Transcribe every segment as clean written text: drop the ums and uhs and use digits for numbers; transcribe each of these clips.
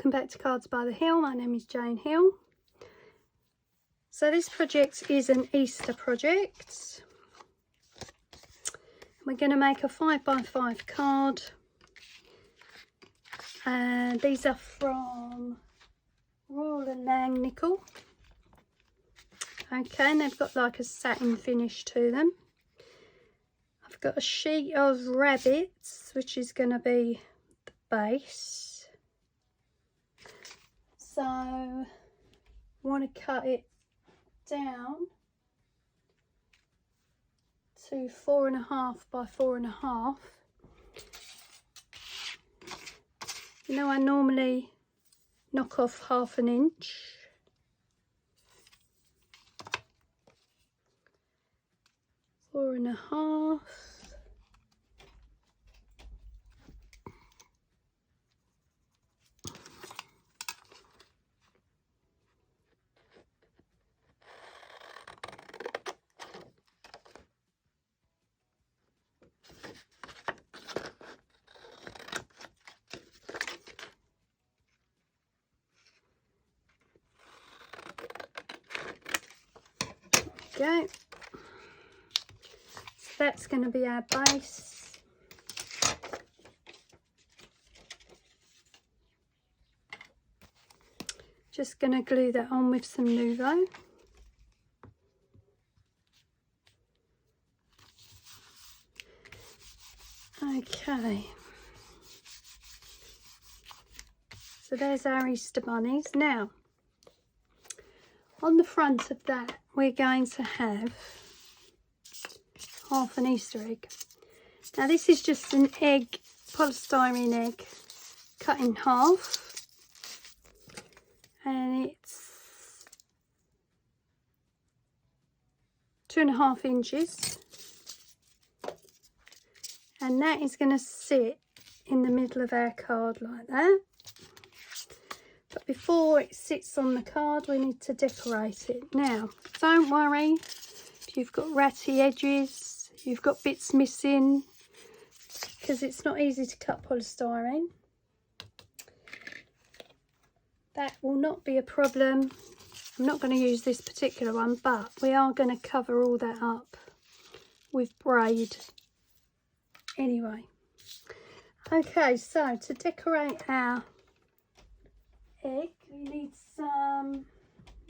welcome back to Cards by the Hill. My name is Jane Hill. So this project is an Easter project. We're going to make a 5x5 card, and these are from Royal and Lang Nickel. Okay, and they've got like a satin finish to them. I've got a sheet of rabbits, which is going to be the base. So I want to cut it down to 4.5 by 4.5. You know, I normally knock off 1/2 inch. Four and a half. Go. So that's going to be our base. Just going to glue that on with some Nuvo. Okay. So there's our Easter bunnies. Now, on the front of that, we're going to have half an Easter egg. Now this is just an egg, polystyrene egg, cut in half, and it's 2.5 inches, and that is going to sit in the middle of our card like that. But before it sits on the card, we need to decorate it. Now, don't worry if you've got ratty edges, you've got bits missing, because it's not easy to cut polystyrene. That will not be a problem. I'm not going to use this particular one, but we are going to cover all that up with braid anyway. Okay, so to decorate our egg, we need some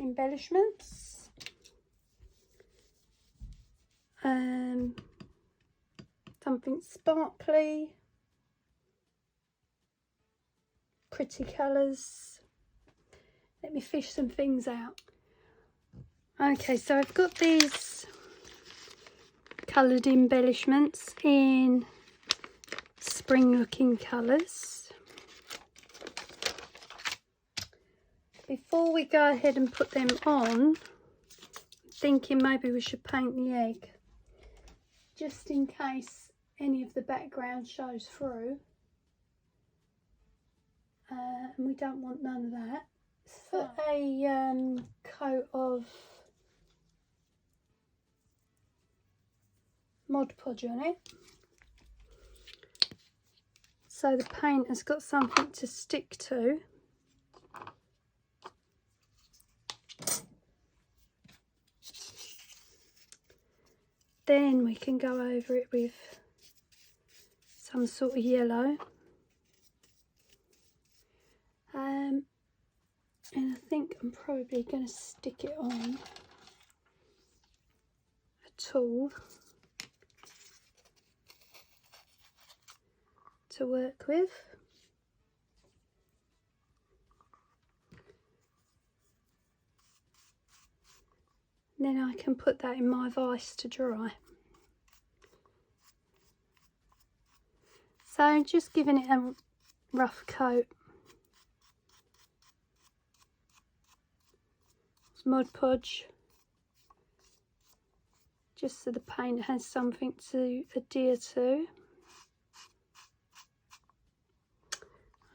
embellishments. Something sparkly, pretty colours. Let me fish some things out. Okay, so I've got these coloured embellishments in spring looking colours. Before we go ahead and put them on, I'm thinking maybe we should paint the egg, just in case any of the background shows through, and we don't want none of that. Put a coat of Mod Podge on it, so the paint has got something to stick to. Then we can go over it with some sort of yellow. And I think I'm probably going to stick it on a tool to work with. Then I can put that in my vise to dry. So just giving it a rough coat. It's Mod Podge, just so the paint has something to adhere to.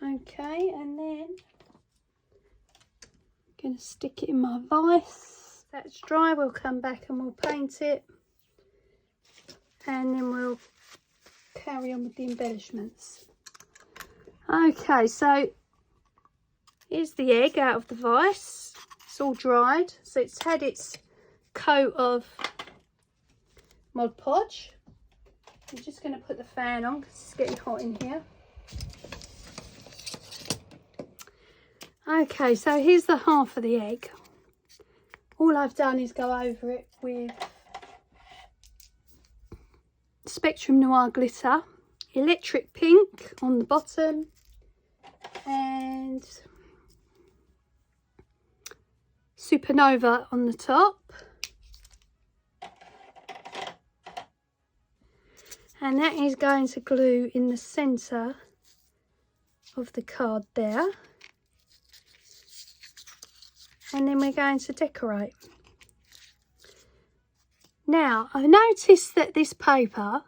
Okay, and then I'm going to stick it in my vise. That's dry, we'll come back and we'll paint it, and then we'll carry on with the embellishments. Okay, so Here's the egg out of the vise. It's all dried, so it's had its coat of Mod Podge. I'm just going to put the fan on because it's getting hot in here. Okay, so here's the half of the egg. All I've done is go over it with Spectrum Noir glitter, electric pink on the bottom, and Supernova on the top. And that is going to glue in the centre of the card there. And then we're going to decorate. Now, I've noticed that this paper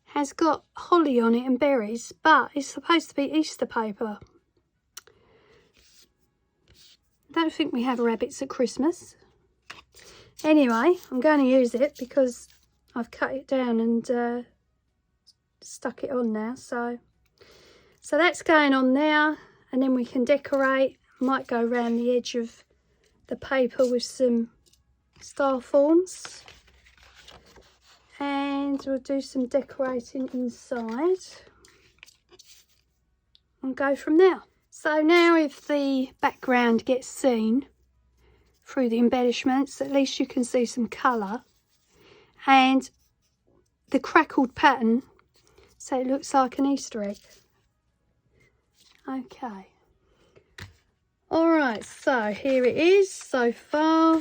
has got holly on it and berries, but it's supposed to be Easter paper. I don't think we have rabbits at Christmas. Anyway, I'm going to use it because I've cut it down and stuck it on now. So that's going on there, and then we can decorate. Might go around the edge of the paper with some star forms, and we'll do some decorating inside and go from there. So now if the background gets seen through the embellishments, at least you can see some colour and the crackled pattern, so it looks like an Easter egg. Okay. Alright, so here it is so far.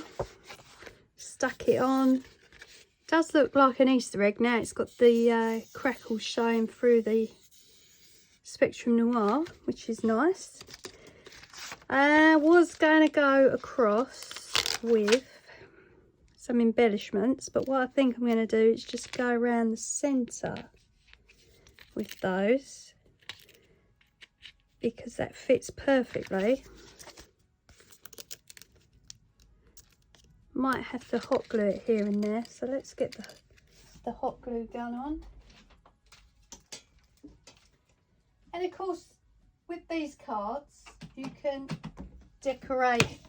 Stuck it on. It does look like an Easter egg now. It's got the crackles showing through the Spectrum Noir, which is nice. I was going to go across with some embellishments, but what I think I'm going to do is just go around the centre with those, because that fits perfectly. Might have to hot glue it here and there, so let's get the hot glue gun on. And of course, with these cards you can decorate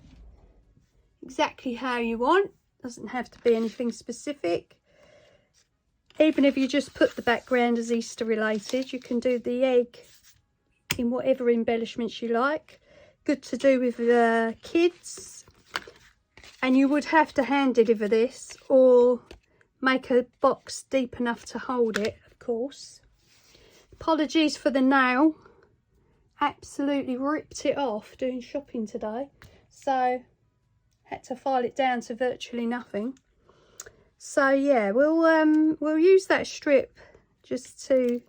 exactly how you want. Doesn't have to be anything specific. Even if you just put the background as Easter related, you can do the egg in whatever embellishments you like. Good to do with kids. And you would have to hand deliver this or make a box deep enough to hold it, of course. Apologies for the nail. Absolutely ripped it off doing shopping today. So had to file it down to virtually nothing. So yeah, we'll use that strip just to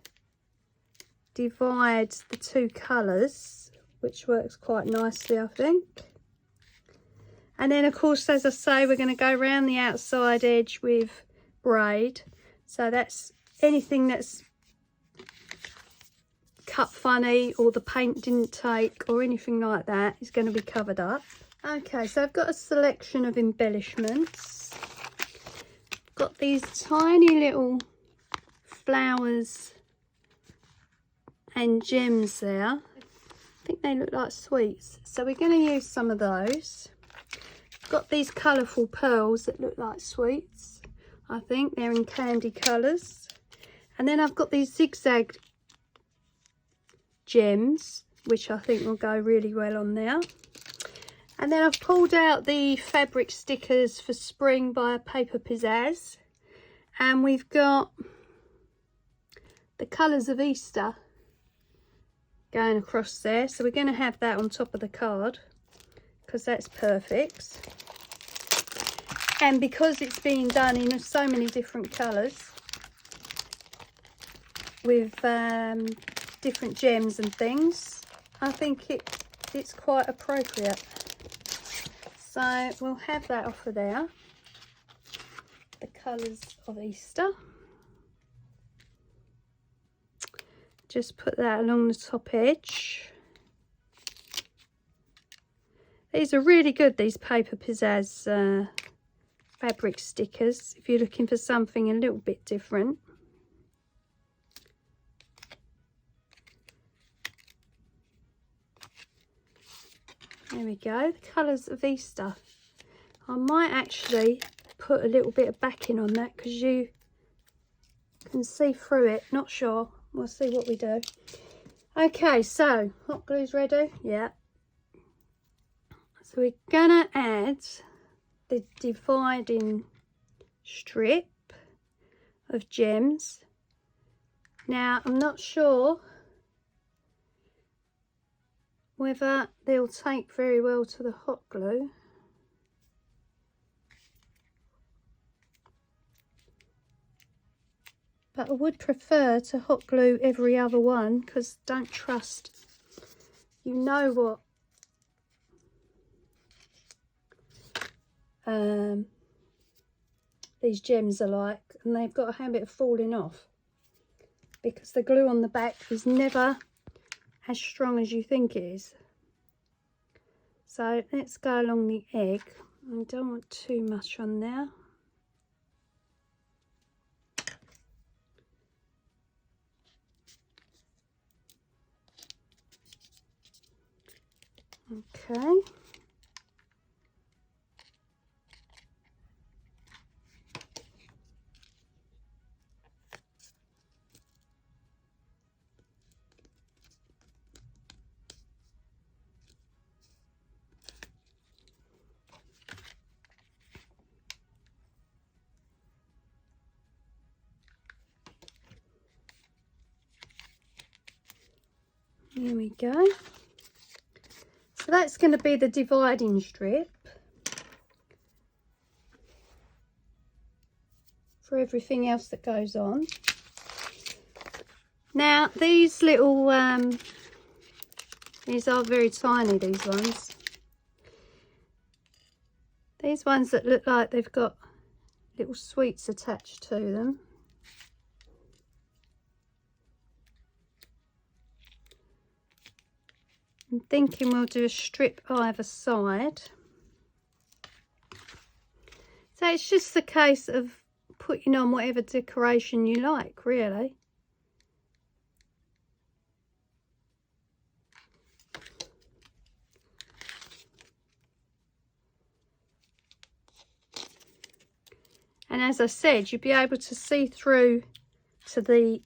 divide the two colours, which works quite nicely, I think. And then of course, as I say, we're going to go around the outside edge with braid. So that's anything that's cut funny or the paint didn't take or anything like that is going to be covered up. Okay, so I've got a selection of embellishments. Got these tiny little flowers and gems there. I think they look like sweets. So we're going to use some of those. Got these colourful pearls that look like sweets. I think they're in candy colours. And then I've got these zigzag gems, which I think will go really well on there. And then I've pulled out the fabric stickers for spring by Paper Pizzazz. And we've got the colours of Easter going across there. So we're going to have that on top of the card, because that's perfect. And because it's being done in so many different colours with different gems and things, I think it's quite appropriate. So we'll have that off of there, the colours of Easter. Just put that along the top edge. These are really good, these Paper Pizzazz fabric stickers, if you're looking for something a little bit different. There we go, the colours of Easter. I might actually put a little bit of backing on that because you can see through it. Not sure. We'll see what we do. Okay, so hot glue's ready. Yeah. So we're gonna add the dividing strip of gems. Now I'm not sure whether they'll take very well to the hot glue. But I would prefer to hot glue every other one because don't trust, you know what these gems are like, and they've got a habit of falling off because the glue on the back is never as strong as you think it is. So let's go along the egg. I don't want too much on there. Okay. There we go. So that's going to be the dividing strip for everything else that goes on. Now these little, these are very tiny, these ones. These ones that look like they've got little sweets attached to them. I'm thinking we'll do a strip either side. So it's just a case of putting on whatever decoration you like, really. And as I said, you'll be able to see through to the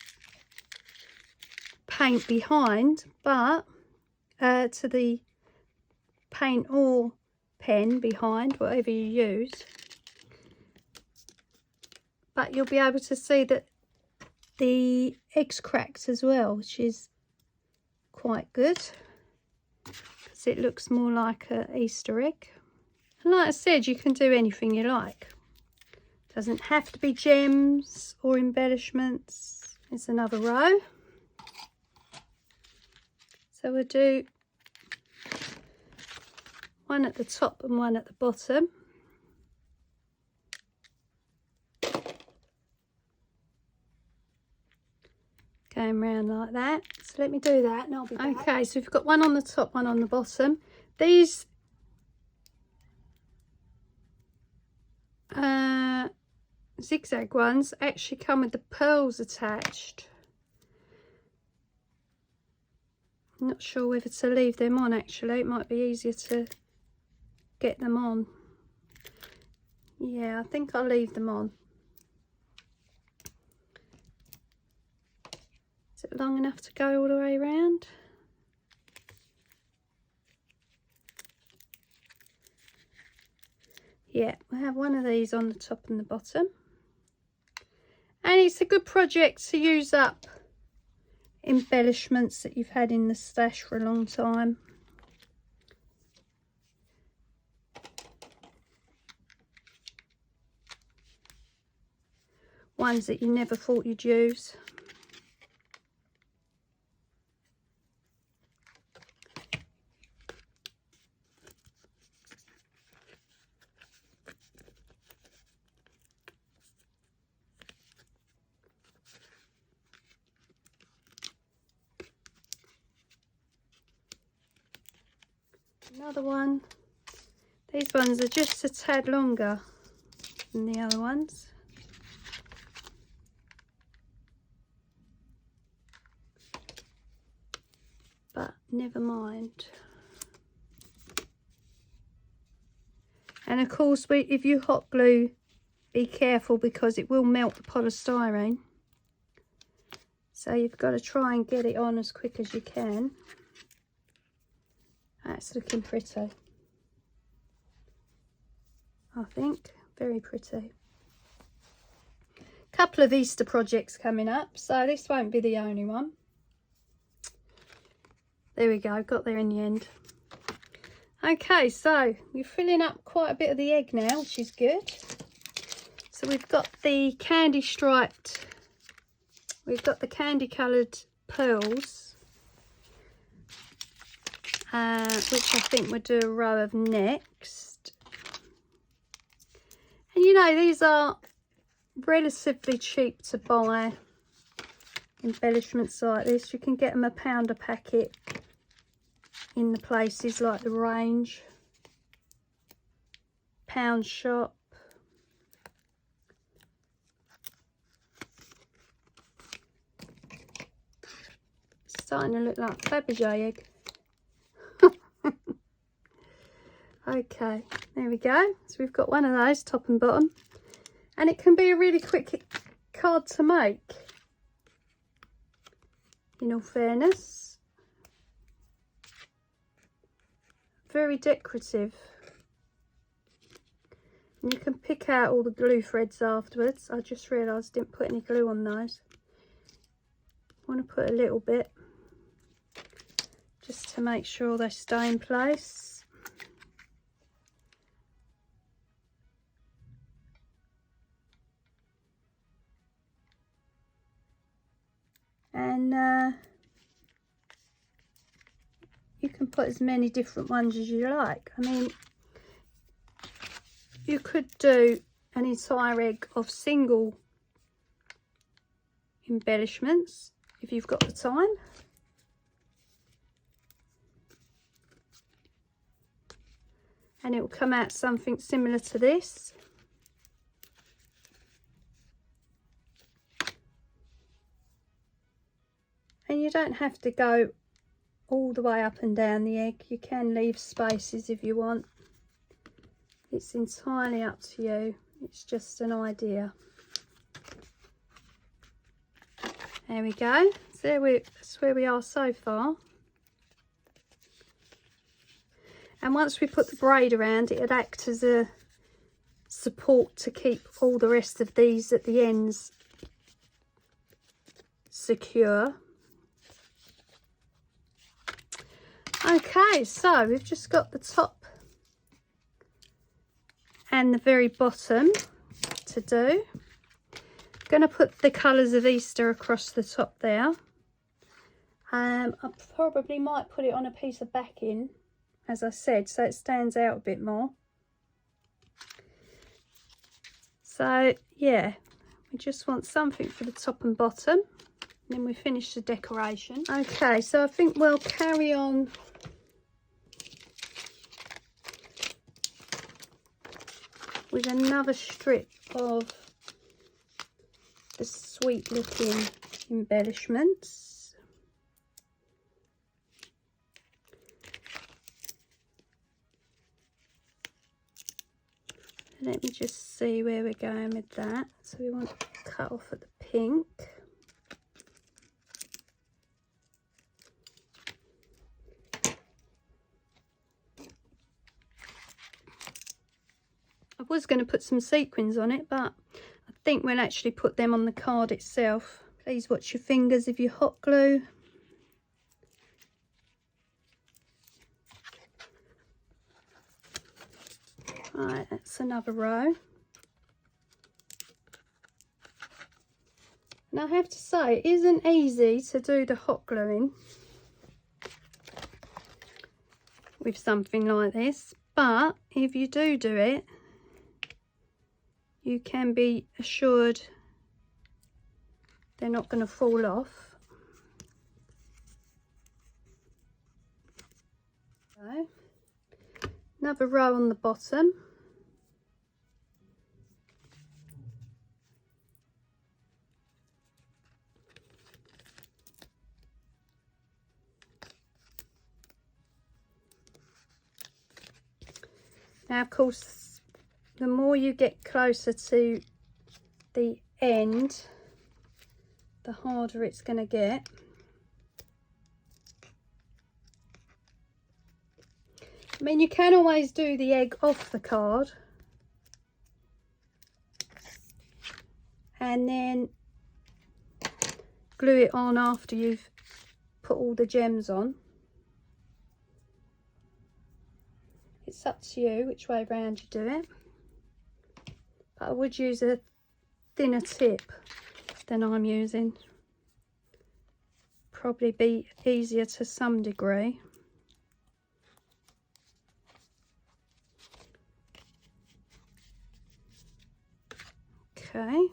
paint behind, but to the paint or pen behind, whatever you use. But you'll be able to see that the egg's cracked as well, which is quite good because it looks more like an Easter egg. And like I said, you can do anything you like. Doesn't have to be gems or embellishments. There's another row. So we'll do one at the top and one at the bottom. Going round like that. So let me do that and I'll be back. Okay, so we've got one on the top, one on the bottom. These zigzag ones actually come with the pearls attached. I'm not sure whether to leave them on actually. It might be easier to get them on. Yeah, I think I'll leave them on. Is it long enough to go all the way around? Yeah, we'll have one of these on the top and the bottom. And it's a good project to use up embellishments that you've had in the stash for a long time. Ones that you never thought you'd use. Another one. These ones are just a tad longer than the other ones. But never mind. And of course, if you hot glue, be careful because it will melt the polystyrene. So you've got to try and get it on as quick as you can. That's looking pretty. I think very pretty. Couple of Easter projects coming up, so this won't be the only one. There we go, got there in the end. Okay, so we're filling up quite a bit of the egg now, which is good. So we've got the candy striped, we've got the candy coloured pearls, which I think we'll do a row of next. And you know, these are relatively cheap to buy, embellishments like this. You can get them £1 a packet in the places like the Range, Pound Shop. It's starting to look like Fabergé egg. Okay, there we go. So we've got one of those, top and bottom. And it can be a really quick card to make, in all fairness. Very decorative. And you can pick out all the glue threads afterwards. I just realised I didn't put any glue on those. I want to put a little bit, just to make sure they stay in place. And you can put as many different ones as you like. I mean, you could do an entire egg of single embellishments if you've got the time. And it will come out something similar to this. And you don't have to go all the way up and down the egg. You can leave spaces if you want. It's entirely up to you. It's just an idea. There we go. So that's where we are so far. And once we put the braid around, it'd act as a support to keep all the rest of these at the ends secure. Okay, so we've just got the top and the very bottom to do. I'm going to put the colours of Easter across the top there. I probably might put it on a piece of backing, as I said, so it stands out a bit more. So yeah, we just want something for the top and bottom, and then we finish the decoration. Okay, so I think we'll carry on with another strip of the sweet looking embellishments. Let me just see where we're going with that. So we want to cut off at the pink. I was going to put some sequins on it, but I think we'll actually put them on the card itself. Please watch your fingers if you hot glue. Right, that's another row. And I have to say, it isn't easy to do the hot gluing with something like this, but if you do it, you can be assured they're not going to fall off. So, another row on the bottom. Now, of course, the more you get closer to the end, the harder it's going to get. I mean, you can always do the egg off the card and then glue it on after you've put all the gems on. It's up to you which way round you do it, but I would use a thinner tip than I'm using. Probably be easier to some degree. Okay,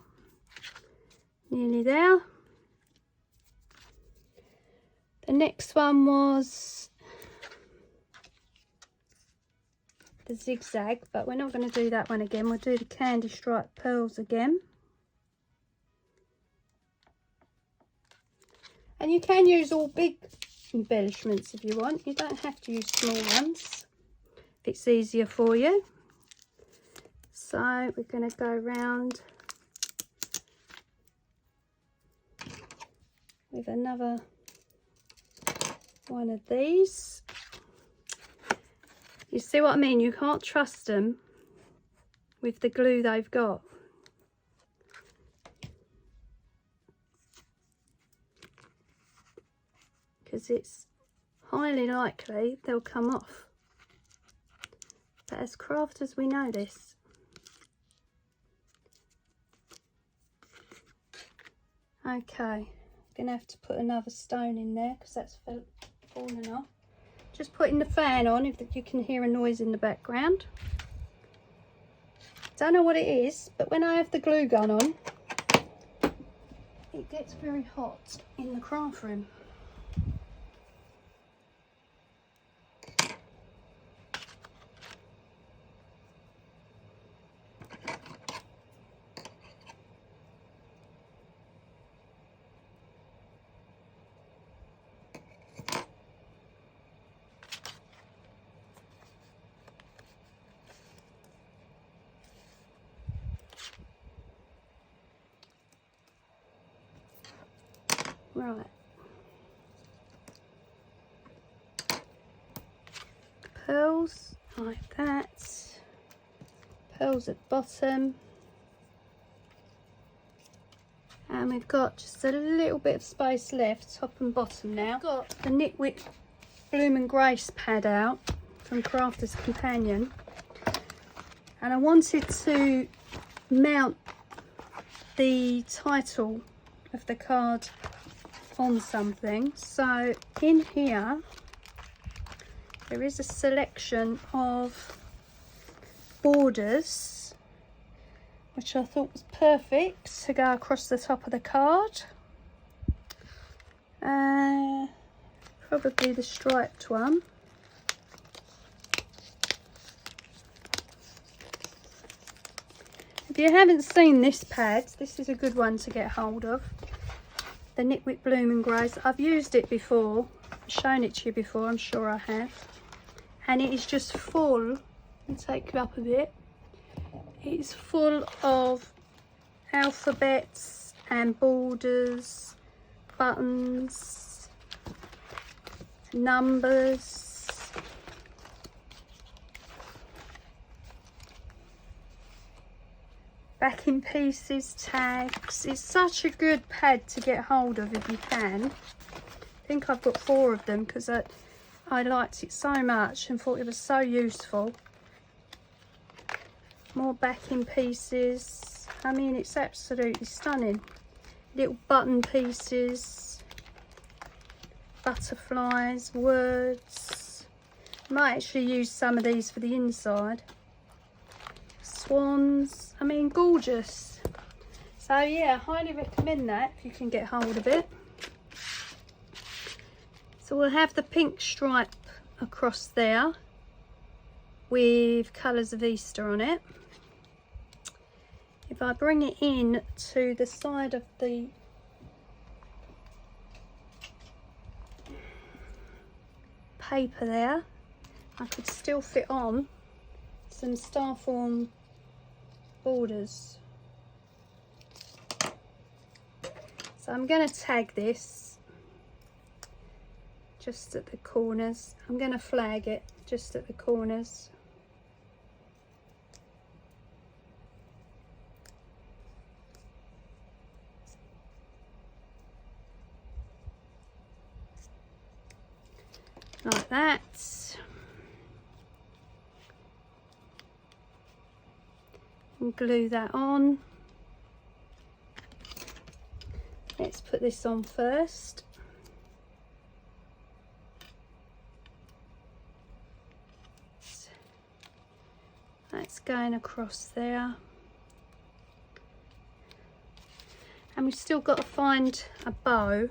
nearly there. The next one was the zigzag, but we're not going to do that one again. We'll do the candy striped pearls again. And you can use all big embellishments if you want. You don't have to use small ones if it's easier for you. So we're going to go round with another one of these. You see what I mean? You can't trust them with the glue they've got. Because it's highly likely they'll come off. But as crafters we know this. Okay, I'm going to have to put another stone in there because that's fallen off. Just putting the fan on if you can hear a noise in the background. Don't know what it is, but when I have the glue gun on, it gets very hot in the craft room. Right. Pearls like that. Pearls at bottom. And we've got just a little bit of space left, top and bottom now. Got the Knitwit Bloom and Grace pad out from Crafter's Companion. And I wanted to mount the title of the card on something, so in here there is a selection of borders which I thought was perfect to go across the top of the card. Probably the striped one. If you haven't seen this pad, this is a good one to get hold of. The Knitwit Bloom and Grace. I've used it before, shown it to you before, I'm sure I have. And it is just full, let me take you up a bit. It's full of alphabets and borders, buttons, numbers. Backing pieces, tags. It's such a good pad to get hold of if you can. I think I've got 4 of them because I liked it so much and thought it was so useful. More backing pieces. I mean, it's absolutely stunning. Little button pieces, butterflies, words. Might actually use some of these for the inside. Swans. I mean, gorgeous. So yeah, highly recommend that if you can get hold of it. So we'll have the pink stripe across there with colours of Easter on it. If I bring it in to the side of the paper there, I could still fit on some Starform borders. So I'm going to tag this just at the corners. I'm going to flag it just at the corners. Like that. And glue that on. Let's put this on first. That's going across there. And we've still got to find a bow.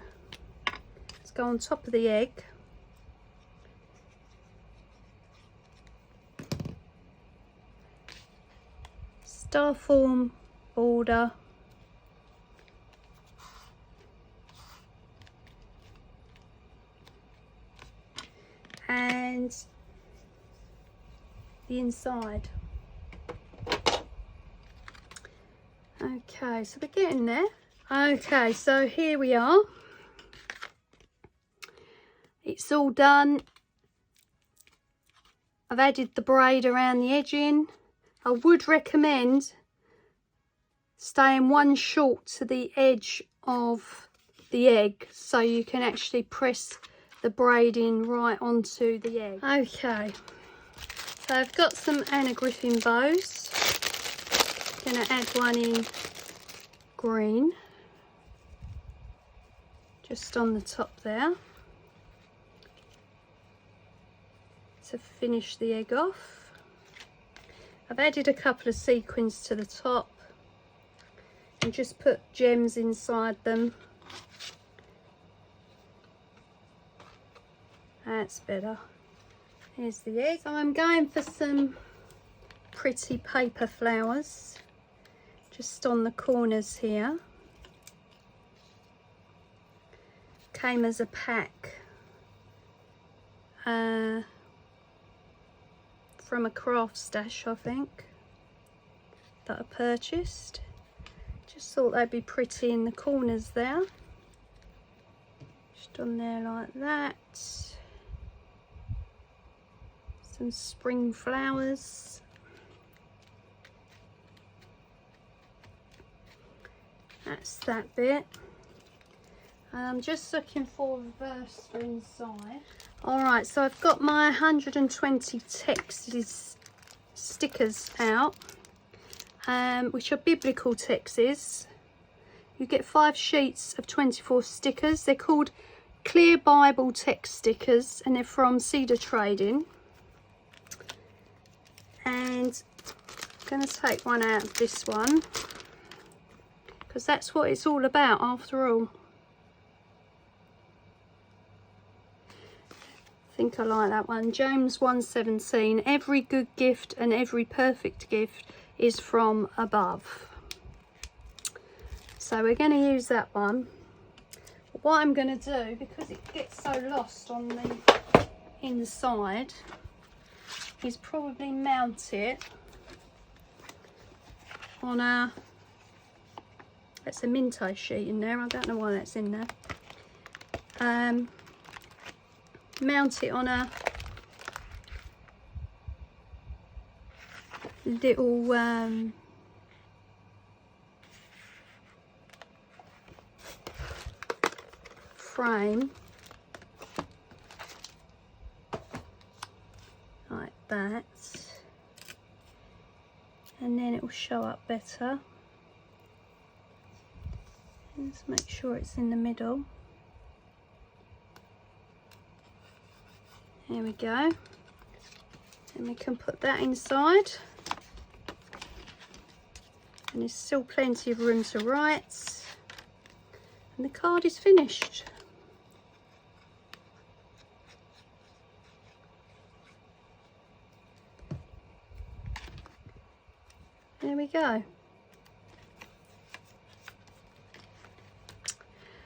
Let's go on top of the egg. Star form border. And the inside. Okay, so we're getting there. Okay, so here we are. It's all done. I've added the braid around the edging. I would recommend staying one short to the edge of the egg so you can actually press the braid in right onto the egg. Okay, so I've got some Anna Griffin bows. Gonna add one in green, just on the top there, to finish the egg off. I've added a couple of sequins to the top and just put gems inside them. That's better. Here's the egg. So I'm going for some pretty paper flowers just on the corners here. Came as a pack from a craft stash, I think, that I purchased. Just thought they'd be pretty in the corners there. Just on there like that. Some spring flowers. That's that bit. And I'm just looking for reverse for inside. Alright, so I've got my 120 Texas stickers out, which are biblical Texas. You get 5 sheets of 24 stickers. They're called Clear Bible Text stickers, and they're from Cedar Trading. And I'm going to take one out of this one, because that's what it's all about after all. I think I like that one. James 1:17. Every good gift and every perfect gift is from above. So we're going to use that one. But what I'm going to do, because it gets so lost on the inside, is probably mount it on a, that's a Minto sheet in there. I don't know why that's in there. Mount it on a little frame like that, and then it will show up better. Let's make sure it's in the middle. There we go. And we can put that inside. And there's still plenty of room to write. And the card is finished. There we go.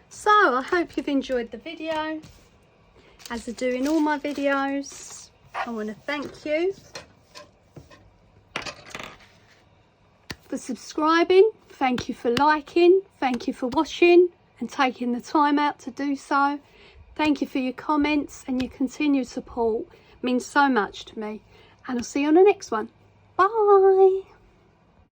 So I hope you've enjoyed the video. As I do in all my videos, I want to thank you for subscribing. Thank you for liking. Thank you for watching and taking the time out to do so. Thank you for your comments and your continued support. It means so much to me. And I'll see you on the next one. Bye.